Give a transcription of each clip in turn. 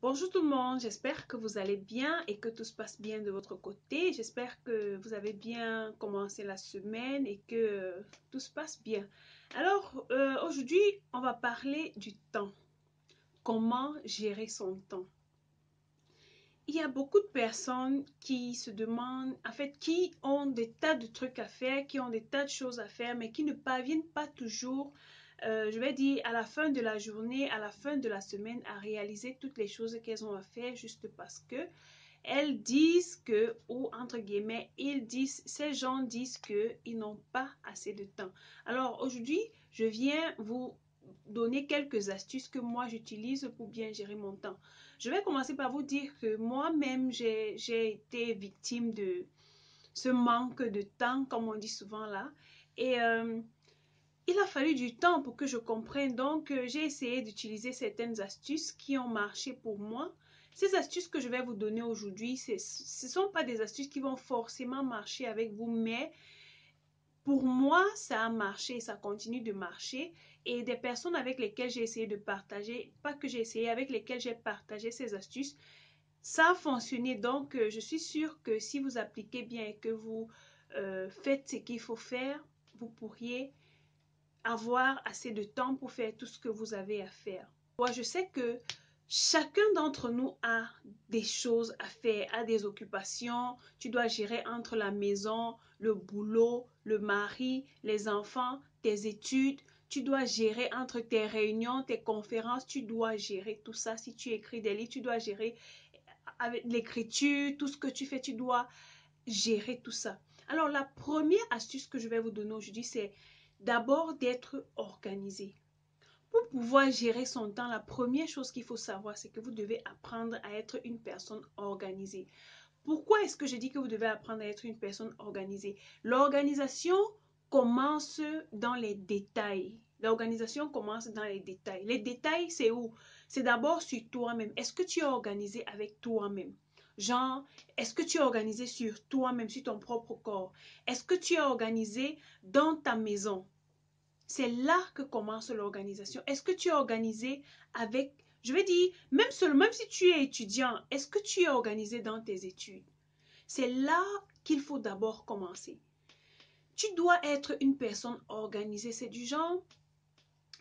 Bonjour tout le monde, j'espère que vous allez bien et que tout se passe bien de votre côté. J'espère que vous avez bien commencé la semaine et que tout se passe bien. Alors, aujourd'hui, on va parler du temps. Comment gérer son temps? Il y a beaucoup de personnes qui se demandent, en fait, qui ont des tas de trucs à faire, qui ont des tas de choses à faire, mais qui ne parviennent pas toujours, je vais dire, à la fin de la journée, à la fin de la semaine, à réaliser toutes les choses qu'elles ont à faire juste parce que elles disent que, ou entre guillemets, ces gens disent qu'ils n'ont pas assez de temps. Alors aujourd'hui, je viens vous donner quelques astuces que moi j'utilise pour bien gérer mon temps. Je vais commencer par vous dire que moi-même, j'ai été victime de ce manque de temps, comme on dit souvent là. Et il a fallu du temps pour que je comprenne. Donc, j'ai essayé d'utiliser certaines astuces qui ont marché pour moi. Ces astuces que je vais vous donner aujourd'hui, ce ne sont pas des astuces qui vont forcément marcher avec vous, mais pour moi, ça a marché, ça continue de marcher. Et des personnes avec lesquelles j'ai essayé de partager, pas que j'ai essayé, avec lesquelles j'ai partagé ces astuces, ça a fonctionné. Donc, je suis sûre que si vous appliquez bien et que vous faites ce qu'il faut faire, vous pourriez avoir assez de temps pour faire tout ce que vous avez à faire. Moi, je sais que chacun d'entre nous a des choses à faire, a des occupations. Tu dois gérer entre la maison, le boulot, le mari, les enfants, tes études. Tu dois gérer entre tes réunions, tes conférences. Tu dois gérer tout ça. Si tu écris des livres, tu dois gérer avec l'écriture, tout ce que tu fais, tu dois gérer tout ça. Alors, la première astuce que je vais vous donner aujourd'hui, c'est d'abord d'être organisé. Pour pouvoir gérer son temps, la première chose qu'il faut savoir, c'est que vous devez apprendre à être une personne organisée. Pourquoi est-ce que je dis que vous devez apprendre à être une personne organisée? L'organisation commence dans les détails. L'organisation commence dans les détails. Les détails, c'est où? C'est d'abord sur toi-même. Est-ce que tu es organisé avec toi-même? Genre, est-ce que tu es organisé sur toi-même, sur ton propre corps? Est-ce que tu es organisé dans ta maison? C'est là que commence l'organisation. Est-ce que tu es organisé avec, je vais dire, même si tu es étudiant, est-ce que tu es organisé dans tes études? C'est là qu'il faut d'abord commencer. Tu dois être une personne organisée. C'est du genre,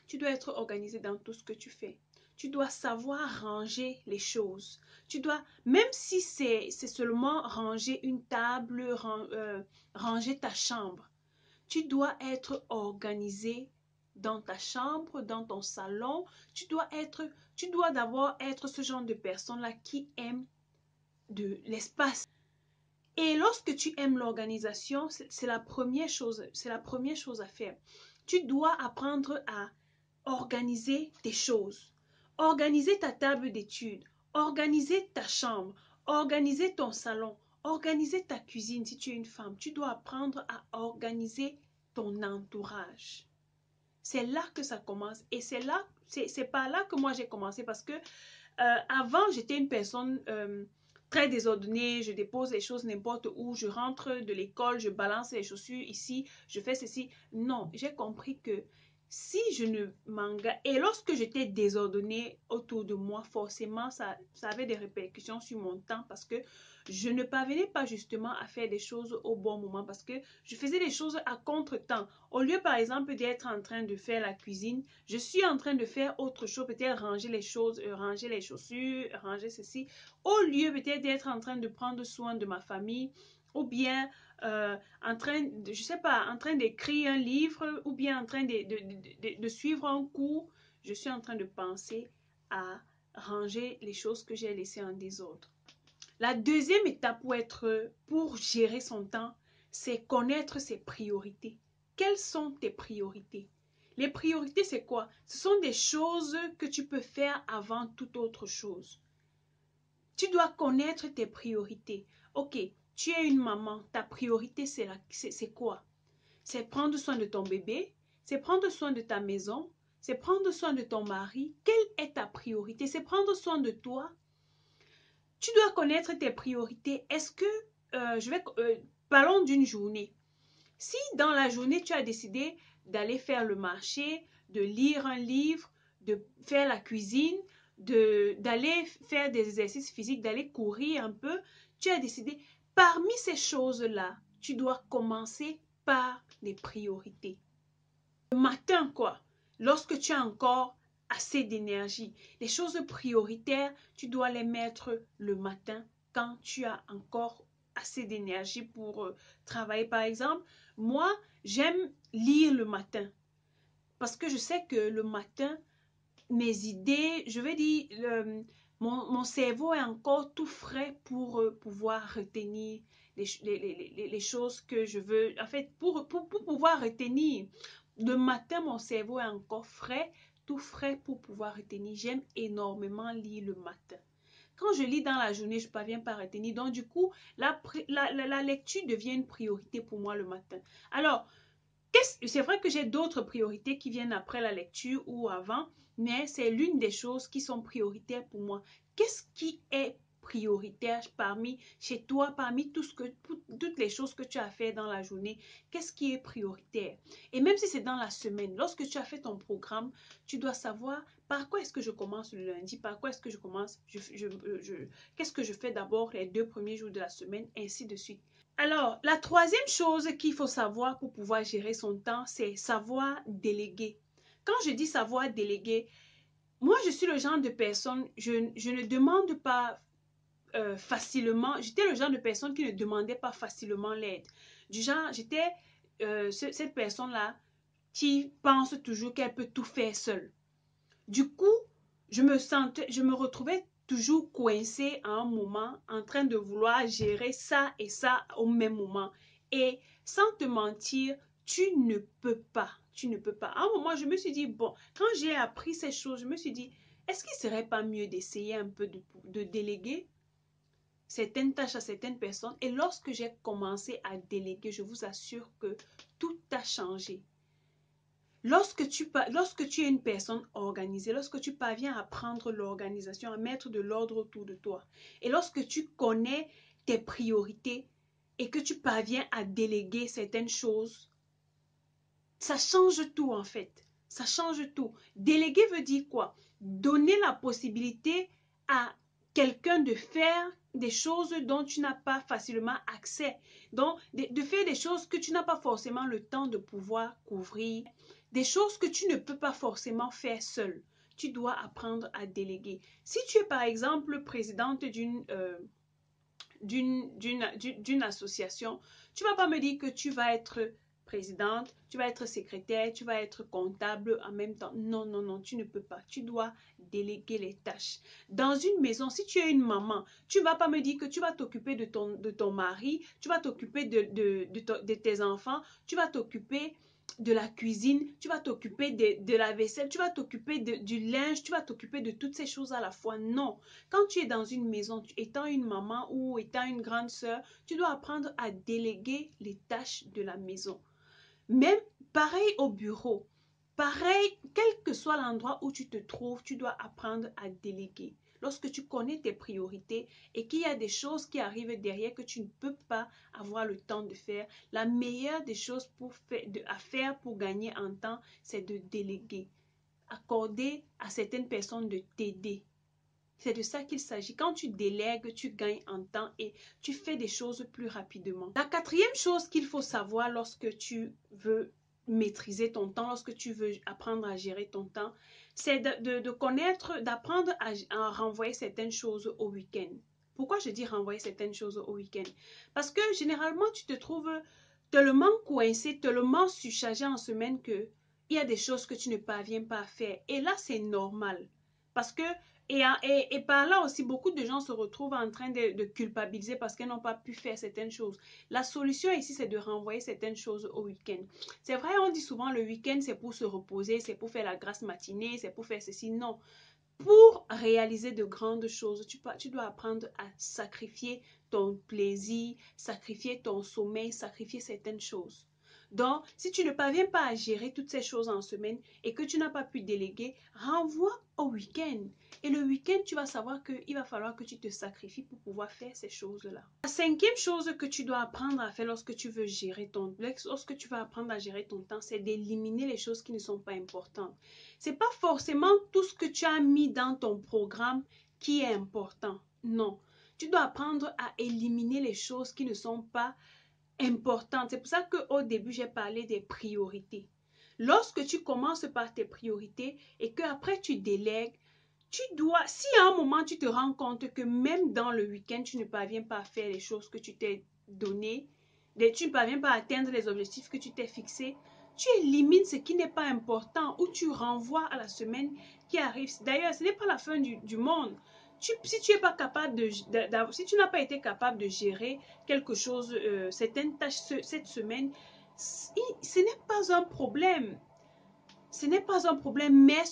tu dois être organisé dans tout ce que tu fais. Tu dois savoir ranger les choses. Tu dois, même si c'est seulement ranger une table, ranger ta chambre, tu dois être organisé dans ta chambre, dans ton salon. Tu dois d'abord être ce genre de personne-là qui aime de l'espace. Et lorsque tu aimes l'organisation, c'est la première chose, à faire. Tu dois apprendre à organiser tes choses, organiser ta table d'études, organiser ta chambre, organiser ton salon, organiser ta cuisine si tu es une femme. Tu dois apprendre à organiser ton entourage. C'est là que ça commence et c'est par là que moi j'ai commencé parce que avant j'étais une personne très désordonnée, je dépose les choses n'importe où, je rentre de l'école, je balance les chaussures ici, je fais ceci. Non, j'ai compris que si je ne m'engage... Et lorsque j'étais désordonnée autour de moi, forcément, ça avait des répercussions sur mon temps parce que je ne parvenais pas justement à faire des choses au bon moment parce que je faisais des choses à contre-temps. Au lieu, par exemple, d'être en train de faire la cuisine, je suis en train de faire autre chose, peut-être ranger les choses, ranger les chaussures, ranger ceci, au lieu peut-être d'être en train de prendre soin de ma famille ou bien en train de, je sais pas, en train d'écrire un livre ou bien en train de suivre un cours, je suis en train de penser à ranger les choses que j'ai laissées en désordre. La deuxième étape pour gérer son temps, c'est connaître ses priorités. Quelles sont tes priorités? Les priorités, c'est quoi? Ce sont des choses que tu peux faire avant toute autre chose. Tu dois connaître tes priorités. Ok, tu es une maman, ta priorité c'est quoi? C'est prendre soin de ton bébé, c'est prendre soin de ta maison, c'est prendre soin de ton mari. Quelle est ta priorité? C'est prendre soin de toi. Tu dois connaître tes priorités. Est-ce que, parlons d'une journée. Si dans la journée, tu as décidé d'aller faire le marché, de lire un livre, de faire la cuisine, d'aller faire des exercices physiques, d'aller courir un peu, tu as décidé, parmi ces choses-là, tu dois commencer par les priorités. Le matin, quoi, lorsque tu as encore assez d'énergie, les choses prioritaires, tu dois les mettre le matin quand tu as encore assez d'énergie pour travailler. Par exemple, moi, j'aime lire le matin parce que je sais que le matin, mes idées, je vais dire, mon cerveau est encore tout frais pour pouvoir retenir les choses que je veux. En fait, pour pouvoir retenir, le matin, mon cerveau est encore frais, tout frais pour pouvoir retenir. J'aime énormément lire le matin. Quand je lis dans la journée, je ne parviens pas à retenir. Donc, du coup, la lecture devient une priorité pour moi le matin. Alors, c'est vrai que j'ai d'autres priorités qui viennent après la lecture ou avant, mais c'est l'une des choses qui sont prioritaires pour moi. Qu'est-ce qui est prioritaire chez toi, parmi toutes les choses que tu as fait dans la journée? Qu'est-ce qui est prioritaire? Et même si c'est dans la semaine, lorsque tu as fait ton programme, tu dois savoir par quoi est-ce que je commence le lundi, par quoi est-ce que je commence, qu'est-ce que je fais d'abord les 2 premiers jours de la semaine, ainsi de suite. Alors, la troisième chose qu'il faut savoir pour pouvoir gérer son temps, c'est savoir déléguer. Quand je dis savoir déléguer, moi, je suis le genre de personne, je ne demande pas facilement, j'étais le genre de personne qui ne demandait pas facilement l'aide. Du genre, j'étais cette personne-là qui pense toujours qu'elle peut tout faire seule. Du coup, je me retrouvais toujours coincée à un moment en train de vouloir gérer ça et ça au même moment. Et sans te mentir, tu ne peux pas. Tu ne peux pas. À un moment, je me suis dit, bon, quand j'ai appris ces choses, je me suis dit, est-ce qu'il ne serait pas mieux d'essayer un peu de déléguer certaines tâches à certaines personnes? Et lorsque j'ai commencé à déléguer, je vous assure que tout a changé. Lorsque tu es une personne organisée, lorsque tu parviens à prendre l'organisation, à mettre de l'ordre autour de toi, et lorsque tu connais tes priorités et que tu parviens à déléguer certaines choses, ça change tout en fait. Ça change tout. Déléguer veut dire quoi? Donner la possibilité à quelqu'un de faire des choses dont tu n'as pas facilement accès. Donc, de faire des choses que tu n'as pas forcément le temps de pouvoir couvrir. Des choses que tu ne peux pas forcément faire seul. Tu dois apprendre à déléguer. Si tu es par exemple présidente d'une association, tu ne vas pas me dire que tu vas être présidente, tu vas être secrétaire, tu vas être comptable en même temps. Non, non, non, tu ne peux pas. Tu dois déléguer les tâches. Dans une maison, si tu es une maman, tu ne vas pas me dire que tu vas t'occuper de ton mari, tu vas t'occuper de tes enfants, tu vas t'occuper de la cuisine, tu vas t'occuper de la vaisselle, tu vas t'occuper du linge, tu vas t'occuper de toutes ces choses à la fois. Non. Quand tu es dans une maison, étant une maman ou étant une grande sœur, tu dois apprendre à déléguer les tâches de la maison. Même pareil au bureau. Pareil, quel que soit l'endroit où tu te trouves, tu dois apprendre à déléguer. Lorsque tu connais tes priorités et qu'il y a des choses qui arrivent derrière que tu ne peux pas avoir le temps de faire, la meilleure des choses à faire pour gagner en temps, c'est de déléguer. Accorder à certaines personnes de t'aider. C'est de ça qu'il s'agit. Quand tu délègues, tu gagnes en temps et tu fais des choses plus rapidement. La quatrième chose qu'il faut savoir lorsque tu veux maîtriser ton temps, lorsque tu veux apprendre à gérer ton temps, c'est de connaître, d'apprendre à renvoyer certaines choses au week-end. Pourquoi je dis renvoyer certaines choses au week-end? Parce que généralement, tu te trouves tellement coincé, tellement surchargé en semaine que il y a des choses que tu ne parviens pas à faire. Et là, c'est normal. Parce que et par là aussi, beaucoup de gens se retrouvent en train de culpabiliser parce qu'ils n'ont pas pu faire certaines choses. La solution ici, c'est de renvoyer certaines choses au week-end. C'est vrai, on dit souvent le week-end, c'est pour se reposer, c'est pour faire la grasse matinée, c'est pour faire ceci. Non. Pour réaliser de grandes choses, tu dois apprendre à sacrifier ton plaisir, sacrifier ton sommeil, sacrifier certaines choses. Donc, si tu ne parviens pas à gérer toutes ces choses en semaine et que tu n'as pas pu déléguer, renvoie au week-end. Et le week-end, tu vas savoir qu'il va falloir que tu te sacrifies pour pouvoir faire ces choses-là. La cinquième chose que tu dois apprendre à faire lorsque tu veux gérer lorsque tu vas apprendre à gérer ton temps, c'est d'éliminer les choses qui ne sont pas importantes. C'est pas forcément tout ce que tu as mis dans ton programme qui est important. Non. Tu dois apprendre à éliminer les choses qui ne sont pas importantes. C'est pour ça qu'au début, j'ai parlé des priorités. Lorsque tu commences par tes priorités et qu'après tu délègues, tu dois, si à un moment tu te rends compte que même dans le week-end, tu ne parviens pas à faire les choses que tu t'es données, tu ne parviens pas à atteindre les objectifs que tu t'es fixés, tu élimines ce qui n'est pas important ou tu renvoies à la semaine qui arrive. D'ailleurs, ce n'est pas la fin du monde. Si tu n'es pas capable si tu n'as pas été capable de gérer quelque chose, certaines tâches cette semaine, ce n'est pas un problème. Ce n'est pas un problème, mais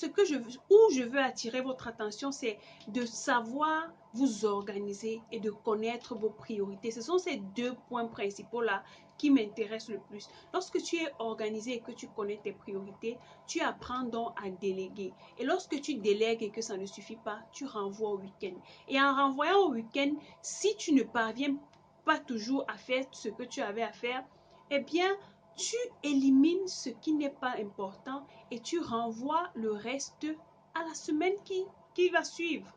où je veux attirer votre attention, c'est de savoir vous organiser et de connaître vos priorités. Ce sont ces deux points principaux-là qui m'intéressent le plus. Lorsque tu es organisé et que tu connais tes priorités, tu apprends donc à déléguer. Et lorsque tu délègues et que ça ne suffit pas, tu renvoies au week-end. Et en renvoyant au week-end, si tu ne parviens pas toujours à faire ce que tu avais à faire, eh bien, tu élimines ce qui n'est pas important et tu renvoies le reste à la semaine qui va suivre.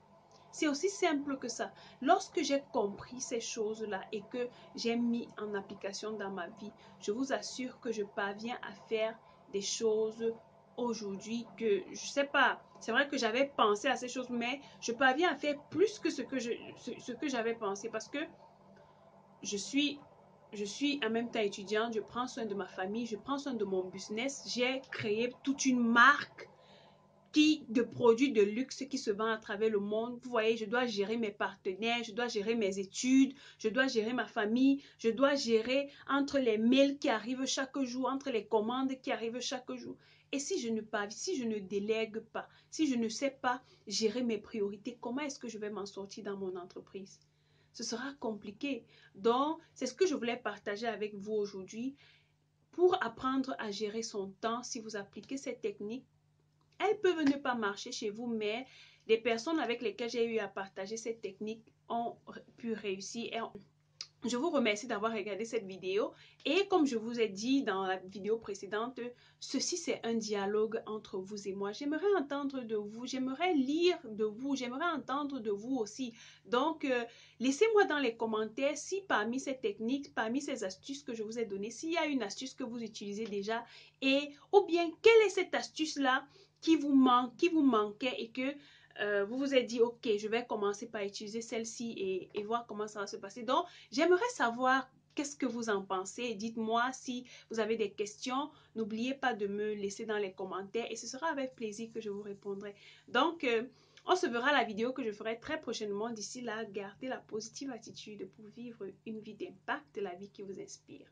C'est aussi simple que ça. Lorsque j'ai compris ces choses-là et que j'ai mis en application dans ma vie, je vous assure que je parviens à faire des choses aujourd'hui que, je sais pas, c'est vrai que j'avais pensé à ces choses, mais je parviens à faire plus que ce que j'avais pensé parce que je suis en même temps étudiante, je prends soin de ma famille, je prends soin de mon business. J'ai créé toute une marque de produits de luxe qui se vend à travers le monde. Vous voyez, je dois gérer mes partenaires, je dois gérer mes études, je dois gérer ma famille, je dois gérer entre les mails qui arrivent chaque jour, entre les commandes qui arrivent chaque jour. Et si je ne délègue pas, si je ne sais pas gérer mes priorités, comment est-ce que je vais m'en sortir dans mon entreprise? Ce sera compliqué. Donc, c'est ce que je voulais partager avec vous aujourd'hui. Pour apprendre à gérer son temps, si vous appliquez cette technique, elles peuvent ne pas marcher chez vous, mais les personnes avec lesquelles j'ai eu à partager cette technique ont pu réussir. Et je vous remercie d'avoir regardé cette vidéo et comme je vous ai dit dans la vidéo précédente, ceci c'est un dialogue entre vous et moi. J'aimerais entendre de vous, j'aimerais lire de vous, j'aimerais entendre de vous aussi. Donc, laissez-moi dans les commentaires si parmi ces techniques, parmi ces astuces que je vous ai données, s'il y a une astuce que vous utilisez déjà et ou bien quelle est cette astuce-là qui vous manquait et que vous vous êtes dit, ok, je vais commencer par utiliser celle-ci et voir comment ça va se passer. Donc, j'aimerais savoir qu'est-ce que vous en pensez. Dites-moi si vous avez des questions. N'oubliez pas de me laisser dans les commentaires et ce sera avec plaisir que je vous répondrai. Donc, on se verra la vidéo que je ferai très prochainement. D'ici là, gardez la positive attitude pour vivre une vie d'impact, la vie qui vous inspire.